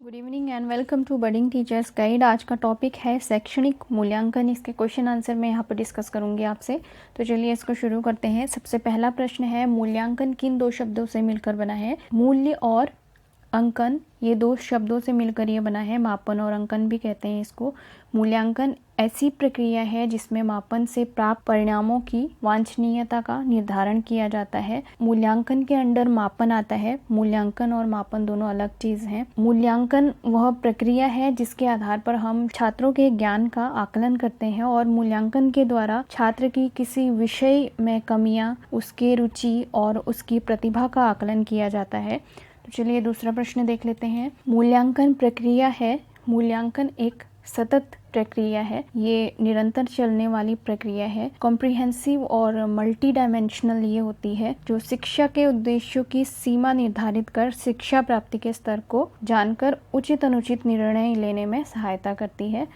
Good evening and welcome to budding teachers guide. आज का topic है शैक्षणिक मूल्यांकन। इसके क्वेश्चन आंसर मैं यहाँ पर डिस्कस करूँगी आपसे। तो चलिए इसको शुरू करते हैं। सबसे पहला प्रश्न है, मूल्यांकन किन दो शब्दों से मिलकर बना है? मूल्य और अंकन, ये दो शब्दों से मिलकर ये बना है। मापन और अंकन भी कहते हैं इसको। मूल्यांकन ऐसी प्रक्रिया है जिसमें मापन से प्राप्त परिणामों की वांछनीयता का निर्धारण किया जाता है। मूल्यांकन के अंडर मापन आता है। मूल्यांकन और मापन दोनों अलग चीज हैं। मूल्यांकन वह प्रक्रिया है जिसके आधार पर हम छात्रों के ज्ञान का आकलन करते हैं और मूल्यांकन के द्वारा छात्र की किसी विषय में कमियां, उसकी रुचि और उसकी प्रतिभा का आकलन किया जाता है। तो चलिए दूसरा प्रश्न देख लेते हैं। मूल्यांकन प्रक्रिया है। मूल्यांकन एक सतत प्रक्रिया है, ये निरंतर चलने वाली प्रक्रिया है। कॉम्प्रिहेंसिव और मल्टी डायमेंशनल ये होती है, जो शिक्षा के उद्देश्यों की सीमा निर्धारित कर शिक्षा प्राप्ति के स्तर को जानकर उचित अनुचित निर्णय लेने में सहायता करती है।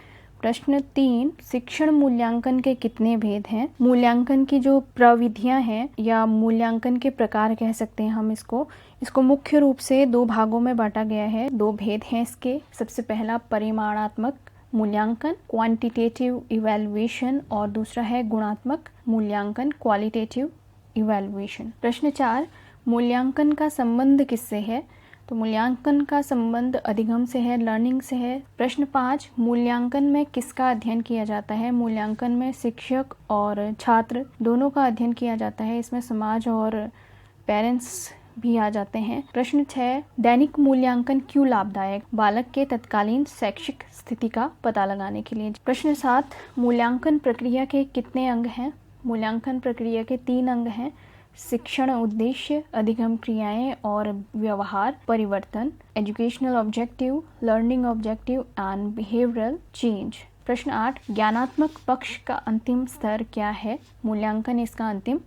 प्रश्न 3, शिक्षण मूल्यांकन के कितने भेद हैं? मूल्यांकन की जो प्रविधियां हैं या मूल्यांकन के प्रकार कह सकते हैं हम इसको मुख्य रूप से दो भागों में बांटा गया है। दो भेद हैं इसके। सबसे पहला परिमाणात्मक मूल्यांकन, क्वांटिटेटिव इवैल्यूएशन, और दूसरा है गुणात्मक मूल्यांकन, क्वालिटेटिव इवैल्यूएशन। प्रश्न 4, मूल्यांकन का संबंध किससे है? तो मूल्यांकन का संबंध अधिगम से है, लर्निंग से है। प्रश्न 5, मूल्यांकन में किसका अध्ययन किया जाता है? मूल्यांकन में शिक्षक और छात्र दोनों का अध्ययन किया जाता है। इसमें समाज और पेरेंट्स भी आ जाते हैं। प्रश्न 6, दैनिक मूल्यांकन क्यों लाभदायक? बालक के तत्कालीन शैक्षिक स्थिति का पता लगाने के लिए। प्रश्न 7, मूल्यांकन प्रक्रिया के कितने अंग हैं? मूल्यांकन प्रक्रिया के 3 अंग हैं। शिक्षण उद्देश्य, अधिगम क्रियाएं और व्यवहार परिवर्तन, educational objective, learning objective and behavioural change. प्रश्न 8, ज्ञानात्मक पक्ष का अंतिम स्तर क्या है? मूल्यांकन इसका अंतिम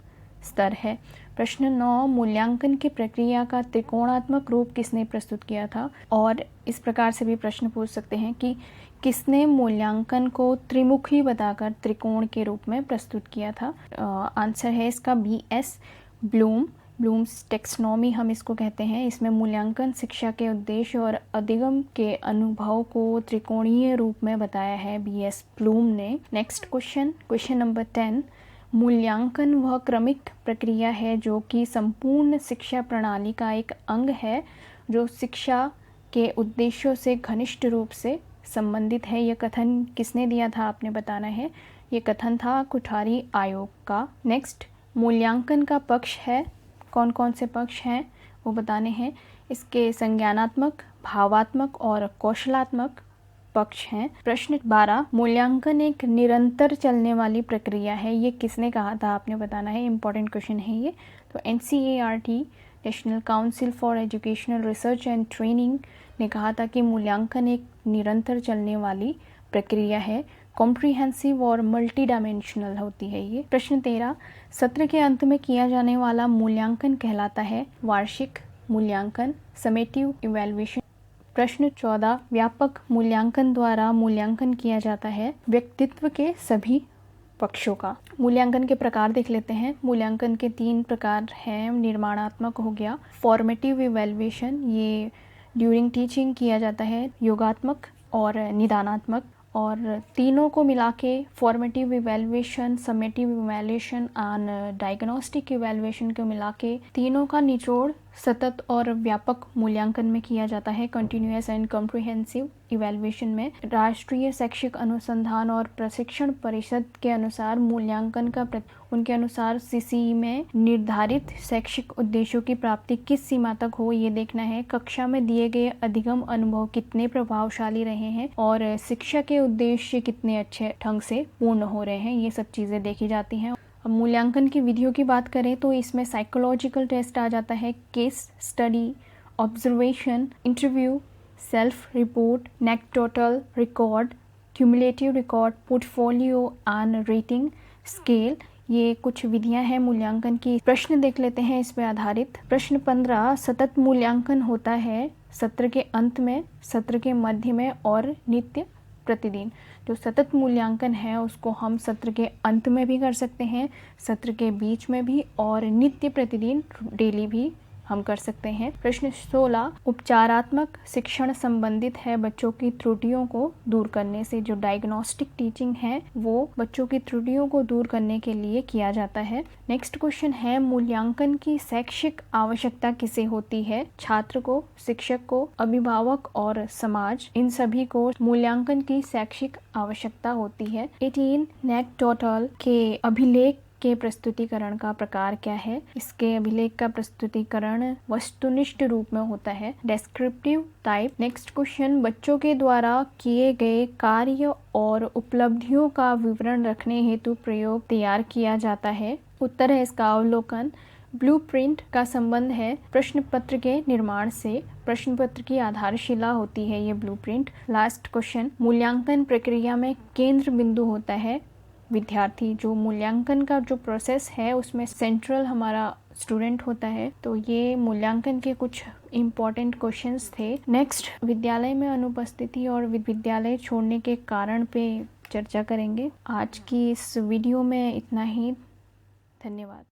स्तर है। प्रश्न 9, मूल्यांकन की प्रक्रिया का त्रिकोणात्मक रूप किसने प्रस्तुत किया था? और इस प्रकार से भी प्रश्न पूछ सकते हैं कि किसने मूल्यांकन को त्रिमुखी बताकर त्रिकोण के रूप में प्रस्तुत किया था? आंसर है इसका B.S. ब्लूम। ब्लूम्स टेक्सोनॉमी हम इसको कहते हैं। इसमें मूल्यांकन शिक्षा के उद्देश्य और अधिगम के अनुभव को त्रिकोणीय रूप में बताया है B.S. ब्लूम ने। नेक्स्ट क्वेश्चन नंबर 10, मूल्यांकन वह क्रमिक प्रक्रिया है जो कि संपूर्ण शिक्षा प्रणाली का एक अंग है, जो शिक्षा के उद्देश्यों से घनिष्ठ रूप से संबंधित है। यह कथन किसने दिया था आपने बताना है। ये कथन था कुठारी आयोग का। नेक्स्ट, मूल्यांकन का पक्ष है, कौन कौन से पक्ष हैं वो बताने हैं। इसके संज्ञानात्मक, भावात्मक और कौशलात्मक पक्ष हैं। प्रश्न 12, मूल्यांकन एक निरंतर चलने वाली प्रक्रिया है, ये किसने कहा था आपने बताना है। इंपॉर्टेंट क्वेश्चन है ये। तो NCERT, national council for educational research and training ने कहा था कि मूल्यांकन एक निरंतर चलने वाली प्रक्रिया है। कॉम्प्रिहेंसिव और मल्टी डायमेंशनल होती है ये। प्रश्न 13, सत्र के अंत में किया जाने वाला मूल्यांकन कहलाता है वार्षिक मूल्यांकन, समेटिव इवैल्यूएशन। प्रश्न 14, व्यापक मूल्यांकन द्वारा मूल्यांकन किया जाता है व्यक्तित्व के सभी पक्षों का। मूल्यांकन के प्रकार देख लेते हैं। मूल्यांकन के 3 प्रकार हैं। निर्माणात्मक हो गया, फॉर्मेटिव इवैल्यूएशन, ये ड्यूरिंग टीचिंग किया जाता है, योगात्मक और निदानात्मक। और तीनों को मिला के formative evaluation, summative evaluation and diagnostic evaluation को मिला के तीनों का निचोड़ सतत और व्यापक मूल्यांकन में किया जाता है, कंटिन्यूअस एंड कॉम्प्रिहेंसिव इवैल्यूएशन में। राष्ट्रीय शैक्षिक अनुसंधान और प्रशिक्षण परिषद के अनुसार मूल्यांकन का उनके अनुसार CCE में निर्धारित शैक्षिक उद्देश्यों की प्राप्ति किस सीमा तक हो ये देखना है। कक्षा में दिए गए अधिगम अनुभव कितने प्रभावशाली रहे हैं और शिक्षा के उद्देश्य कितने अच्छे ढंग से पूर्ण हो रहे हैं, ये सब चीज़ें देखी जाती हैं। अब मूल्यांकन की विधियों की बात करें तो इसमें साइकोलॉजिकल टेस्ट आ जाता है, case study, observation, interview, self report, net total record, cumulative record, portfolio and rating scale, ये कुछ विधियां हैं मूल्यांकन की। प्रश्न देख लेते हैं इस पे आधारित। प्रश्न 15, सतत मूल्यांकन होता है सत्र के अंत में, सत्र के मध्य में और नित्य प्रतिदिन। जो सतत मूल्यांकन है उसको हम सत्र के अंत में भी कर सकते हैं, सत्र के बीच में भी और नित्य प्रतिदिन डेली भी हम कर सकते हैं। प्रश्न 16, उपचारात्मक शिक्षण संबंधित है बच्चों की त्रुटियों को दूर करने से। जो डायग्नोस्टिक टीचिंग है वो बच्चों की त्रुटियों को दूर करने के लिए किया जाता है। नेक्स्ट क्वेश्चन है, मूल्यांकन की शैक्षिक आवश्यकता किसे होती है? छात्र को, शिक्षक को, अभिभावक और समाज, इन सभी को मूल्यांकन की शैक्षिक आवश्यकता होती है। 18, नेक टोटल के अभिलेख के प्रस्तुतिकरण का प्रकार क्या है? इसके अभिलेख का प्रस्तुतिकरण वस्तुनिष्ठ रूप में होता है, डेस्क्रिप्टिव टाइप। नेक्स्ट क्वेश्चन, बच्चों के द्वारा किए गए कार्य और उपलब्धियों का विवरण रखने हेतु प्रयोग तैयार किया जाता है। उत्तर है इसका अवलोकन। ब्लूप्रिंट का संबंध है प्रश्न पत्र के निर्माण से। प्रश्न पत्र की आधारशिला होती है ये ब्लूप्रिंट। लास्ट क्वेश्चन, मूल्यांकन प्रक्रिया में केंद्र बिंदु होता है विद्यार्थी। जो मूल्यांकन का जो प्रोसेस है उसमें सेंट्रल हमारा स्टूडेंट होता है। तो ये मूल्यांकन के कुछ इम्पॉर्टेंट क्वेश्चंस थे। नेक्स्ट, विद्यालय में अनुपस्थिति और विद्यालय छोड़ने के कारण पे चर्चा करेंगे। आज की इस वीडियो में इतना ही। धन्यवाद।